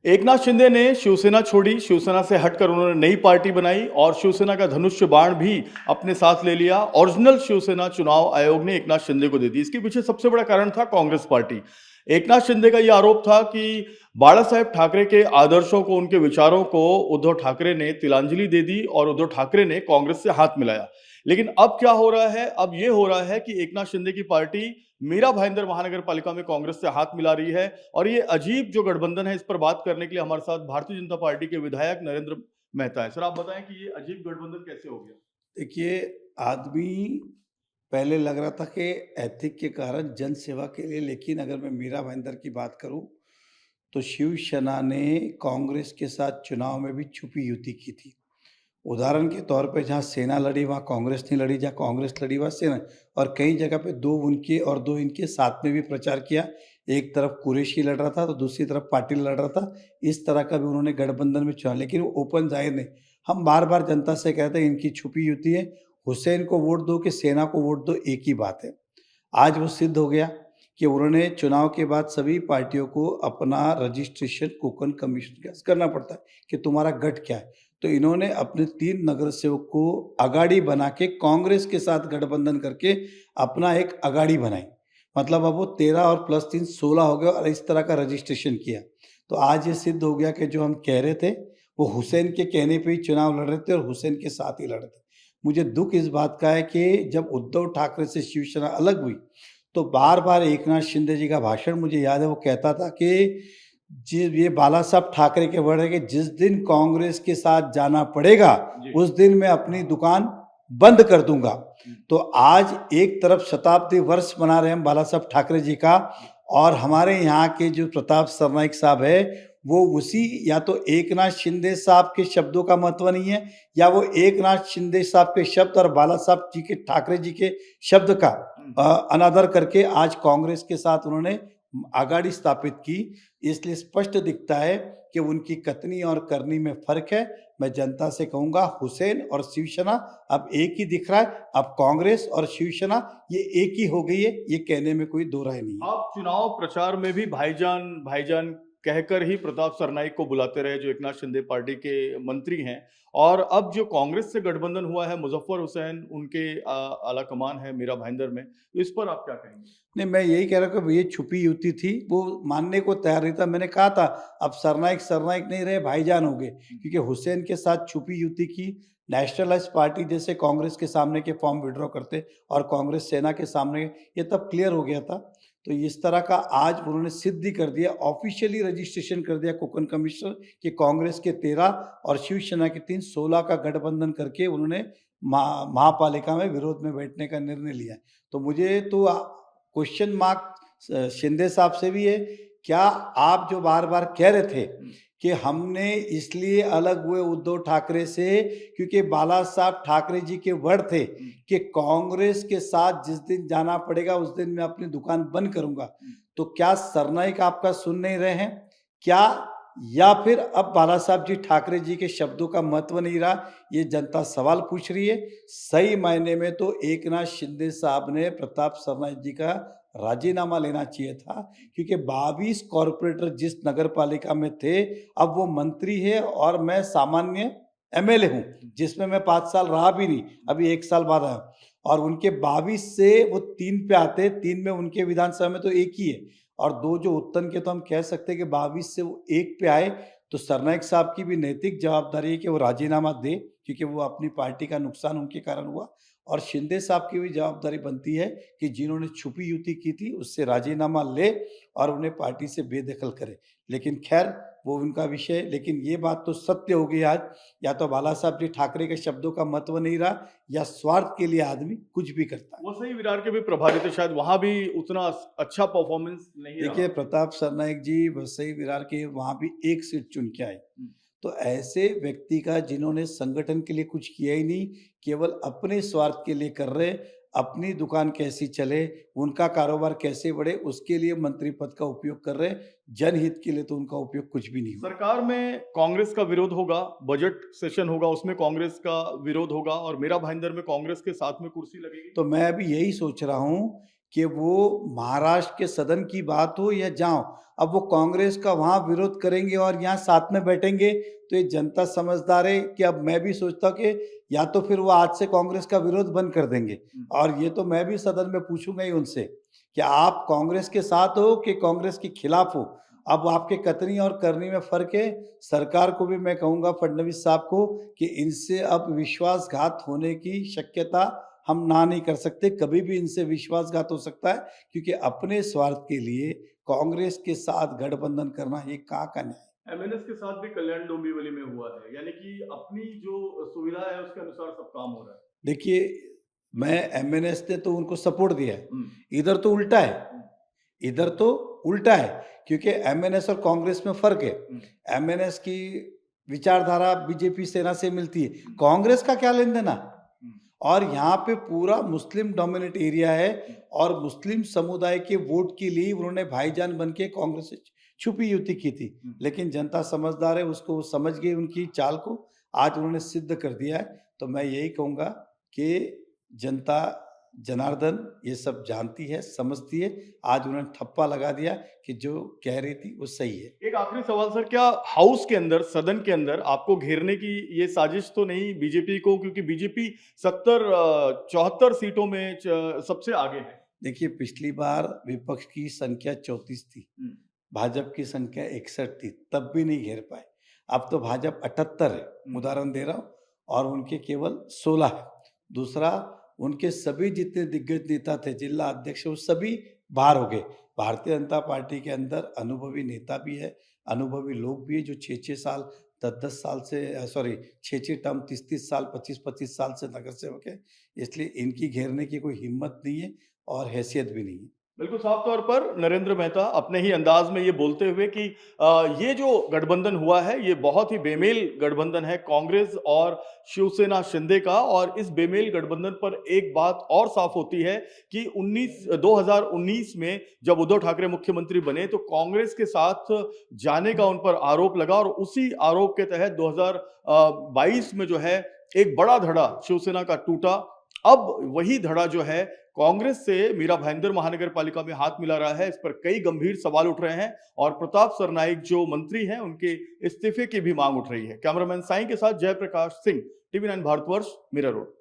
एकनाथ शिंदे ने शिवसेना छोड़ी, शिवसेना से हटकर उन्होंने नई पार्टी बनाई और शिवसेना का धनुष्य बाण भी अपने साथ ले लिया। ओरिजिनल शिवसेना चुनाव आयोग ने एकनाथ शिंदे को दे दी। इसके पीछे सबसे बड़ा कारण था कांग्रेस पार्टी। एकनाथ शिंदे का यह आरोप था कि बाला साहेब ठाकरे के आदर्शों को, उनके विचारों को उद्धव ठाकरे ने तिलांजलि दे दी और उद्धव ठाकरे ने कांग्रेस से हाथ मिलाया। लेकिन अब क्या हो रहा है? अब यह हो रहा है कि एकनाथ शिंदे की पार्टी मीरा भाईंदर महानगर पालिका में कांग्रेस से हाथ मिला रही है। और ये अजीब जो गठबंधन है, इस पर बात करने के लिए हमारे साथ भारतीय जनता पार्टी के विधायक नरेंद्र मेहता है। सर, आप बताएं कि ये अजीब गठबंधन कैसे हो गया? देखिए, आदमी पहले लग रहा था कि एथिक के कारण जन सेवा के लिए, लेकिन अगर मैं मीरा भाईंदर की बात करूं तो शिवसेना ने कांग्रेस के साथ चुनाव में भी छुपी युति की थी। उदाहरण के तौर पे जहां सेना लड़ी वहां कांग्रेस नहीं लड़ी, जहां कांग्रेस लड़ी वहां सेना। और कई जगह पे दो उनके और दो इनके साथ में भी प्रचार किया। एक तरफ कुरैशी लड़ रहा था तो दूसरी तरफ पाटिल लड़ रहा था। इस तरह का भी उन्होंने गठबंधन में चुना, लेकिन वो ओपन जाहिर नहीं। हम बार बार जनता से कहते हैं इनकी छुपी युति है। हुसैन को वोट दो कि सेना को वोट दो, एक ही बात है। आज वो सिद्ध हो गया कि उन्होंने चुनाव के बाद सभी पार्टियों को अपना रजिस्ट्रेशन कोकन कमीशन के पास करना पड़ता है कि तुम्हारा गठ क्या है। तो इन्होंने अपने 3 नगर सेवक को अगाड़ी बना के कांग्रेस के साथ गठबंधन करके अपना एक अगाड़ी बनाई। मतलब अब वो 13 और प्लस 3 16 हो गया और इस तरह का रजिस्ट्रेशन किया। तो आज ये सिद्ध हो गया कि जो हम कह रहे थे वो हुसैन के कहने पे ही चुनाव लड़ रहे थे और हुसैन के साथ ही लड़ रहे थे। मुझे दुख इस बात का है कि जब उद्धव ठाकरे से शिवसेना अलग हुई तो बार-बार एकनाथ शिंदे जी का भाषण मुझे याद है, वो कहता था कि जी ये बाला साहब ठाकरे के वर्ड है कि जिस दिन कांग्रेस के साथ जाना पड़ेगा उस दिन मैं अपनी दुकान बंद कर दूंगा। तो आज एक तरफ शताब्दी वर्ष मना रहे हैं हम बाला साहब ठाकरे जी का, और हमारे यहाँ के जो प्रताप सरनाईक साहब है वो उसी, या तो एकनाथ शिंदे साहब के शब्दों का महत्व नहीं है या वो एकनाथ शिंदे साहब के शब्द और बाला साहब जी के ठाकरे जी के शब्द का अनादर करके आज कांग्रेस के साथ उन्होंने आघाड़ी स्थापित की। इसलिए स्पष्ट दिखता है कि उनकी कथनी और करनी में फर्क है। मैं जनता से कहूंगा हुसैन और शिवसेना अब एक ही दिख रहा है। अब कांग्रेस और शिवसेना ये एक ही हो गई है, ये कहने में कोई दो राय नहीं है। आप चुनाव प्रचार में भी भाईजान भाईजान कहकर ही प्रताप सरनाईक को बुलाते रहे, जो एकनाथ शिंदे पार्टी के मंत्री हैं। और अब जो कांग्रेस से गठबंधन हुआ है, मुजफ्फर हुसैन उनके आला कमान है मीरा भाईंदर में, तो इस पर आप क्या कहेंगे? नहीं, मैं यही कह रहा हूँ कि ये छुपी युति थी, वो मानने को तैयार नहीं था। मैंने कहा था अब सरनाईक सरनाईक नहीं रहे, भाईजान हो गए, क्योंकि हुसैन के साथ छुपी युति की। नेशनलिस्ट पार्टी जैसे कांग्रेस के सामने के फॉर्म विड्रॉ करते और कांग्रेस सेना के सामने, ये तब क्लियर हो गया था। तो इस तरह का आज उन्होंने सिद्ध ही कर दिया, ऑफिशियली रजिस्ट्रेशन कर दिया कोकन कमिश्नर कि कांग्रेस के 13 और शिवसेना के 3 16 का गठबंधन करके उन्होंने महापालिका में विरोध में बैठने का निर्णय लिया। तो मुझे तो क्वेश्चन मार्क शिंदे साहब से भी है, क्या आप जो बार बार कह रहे थे कि हमने इसलिए अलग हुए उद्धव ठाकरे से क्योंकि बाला साहब ठाकरे जी के वर्ड थे कि कांग्रेस के साथ जिस दिन जाना पड़ेगा उस दिन मैं अपनी दुकान बंद करूंगा, तो क्या सरनाईक आपका सुन नहीं रहे हैं क्या, या फिर अब बाला साहब जी ठाकरे जी के शब्दों का महत्व नहीं रहा? ये जनता सवाल पूछ रही है। सही मायने में तो एकनाथ शिंदे साहब ने प्रताप सरनाईक जी का राजीनामा लेना चाहिए था, क्योंकि 22 कॉरपोरेटर जिस नगर पालिका में थे अब वो मंत्री है और मैं सामान्य एमएलए हूँ, जिसमें मैं 5 साल रहा भी नहीं, अभी 1 साल बाद आया। और उनके 22 से वो 3 पे आते, 3 में उनके विधानसभा में तो एक ही है और 2 जो उत्तन के, तो हम कह सकते हैं कि 22 से वो 1 पे आए। तो सरनाईक साहब की भी नैतिक जवाबदारी है कि वो राजीनामा दें, क्योंकि वो अपनी पार्टी का नुकसान उनके कारण हुआ। और शिंदे साहब की भी जवाबदारी बनती है कि जिन्होंने छुपी युति की थी उससे राजीनामा ले और उन्हें पार्टी से बेदखल करे। लेकिन खैर वो उनका विषय, लेकिन ये बात तो सत्य हो गई आज, या तो बाला साहब जी ठाकरे के शब्दों का महत्व नहीं रहा या स्वार्थ के लिए आदमी कुछ भी करता है। वो सही विरार के भी प्रभारी थे, शायद वहां भी उतना अच्छा परफॉर्मेंस नहीं रहा। देखिए, प्रताप सरनाईक जी वसई विरार के वहां भी एक सीट चुन के आए। तो ऐसे व्यक्ति का जिन्होंने संगठन के लिए कुछ किया ही नहीं, केवल अपने स्वार्थ के लिए कर रहे, अपनी दुकान कैसी चले, उनका कारोबार कैसे बढ़े, उसके लिए मंत्री पद का उपयोग कर रहे, जनहित के लिए तो उनका उपयोग कुछ भी नहीं हुआ। सरकार में कांग्रेस का विरोध होगा, बजट सेशन होगा, उसमें कांग्रेस का विरोध होगा और मीरा भाईंदर में कांग्रेस के साथ में कुर्सी लगेगी। तो मैं अभी यही सोच रहा हूँ कि वो महाराष्ट्र के सदन की बात हो या जहाँ हो, अब वो कांग्रेस का वहाँ विरोध करेंगे और यहाँ साथ में बैठेंगे, तो ये जनता समझदार है कि अब मैं भी सोचता हूँ कि या तो फिर वो आज से कांग्रेस का विरोध बंद कर देंगे। और ये तो मैं भी सदन में पूछूंगा ही उनसे कि आप कांग्रेस के साथ हो कि कांग्रेस के खिलाफ हो। अब आपके कथनी और करनी में फर्क है। सरकार को भी मैं कहूंगा, फडणवीस साहब को, कि इनसे अब विश्वासघात होने की शक्यता हम ना नहीं कर सकते। कभी भी इनसे विश्वासघात हो सकता है, क्योंकि अपने स्वार्थ के लिए कांग्रेस के साथ गठबंधन करना ये कहाँ का न्याय है। एमएनएस के साथ भी कल्याण डोंबिवली में हुआ है, यानी कि अपनी जो सुविधा है उसके अनुसार सब काम हो रहा है। देखिए, मैं एमएनएस ने तो उनको सपोर्ट दिया है, इधर तो उल्टा है। इधर तो उल्टा है, क्योंकि एमएनएस और कांग्रेस में फर्क है। एमएनएस की विचारधारा बीजेपी सेना से मिलती है, कांग्रेस का क्या लेन देना। और यहाँ पे पूरा मुस्लिम डोमिनेट एरिया है और मुस्लिम समुदाय के वोट के लिए उन्होंने भाईजान बन के कांग्रेस से छुपी युति की थी। लेकिन जनता समझदार है, उसको वो समझ गई उनकी चाल को, आज उन्होंने सिद्ध कर दिया है। तो मैं यही कहूँगा कि जनता जनार्दन ये सब जानती है, समझती है। आज उन्होंने ठप्पा लगा दिया कि जो कह रही थी वो सही है। एक आखिरी सवाल सर, क्या हाउस के अंदर, सदन के अंदर आपको घेरने की ये साजिश तो नहीं बीजेपी को, क्योंकि बीजेपी 74 सीटों में सबसे आगे है। देखिए, पिछली बार विपक्ष की संख्या 34 थी, भाजपा की संख्या 61 थी, तब भी नहीं घेर पाए। अब तो भाजपा 78 है, उदाहरण दे रहा हूँ, और उनके केवल 16 है। दूसरा, उनके सभी जितने दिग्गज नेता थे, जिला अध्यक्ष, वो सभी बाहर हो गए। भारतीय जनता पार्टी के अंदर अनुभवी नेता भी है, अनुभवी लोग भी है, जो 6-6 साल, 10-10 साल से, सॉरी, 6-6 टर्म, 30-30 साल, 25-25 साल से नगर सेवक है। इसलिए इनकी घेरने की कोई हिम्मत नहीं है और हैसियत भी नहीं है। बिल्कुल साफ तौर पर नरेंद्र मेहता अपने ही अंदाज में ये बोलते हुए कि ये जो गठबंधन हुआ है ये बहुत ही बेमेल गठबंधन है कांग्रेस और शिवसेना शिंदे का। और इस बेमेल गठबंधन पर एक बात और साफ होती है कि 2019 में जब उद्धव ठाकरे मुख्यमंत्री बने तो कांग्रेस के साथ जाने का उन पर आरोप लगा, और उसी आरोप के तहत 2022 में जो है एक बड़ा धड़ा शिवसेना का टूटा। अब वही धड़ा जो है कांग्रेस से मीरा भाईंदर महानगर पालिका में हाथ मिला रहा है। इस पर कई गंभीर सवाल उठ रहे हैं और प्रताप सरनाईक जो मंत्री हैं उनके इस्तीफे की भी मांग उठ रही है। कैमरामैन साईं के साथ जयप्रकाश सिंह, टीवी 9 भारतवर्ष, मीरा रोड।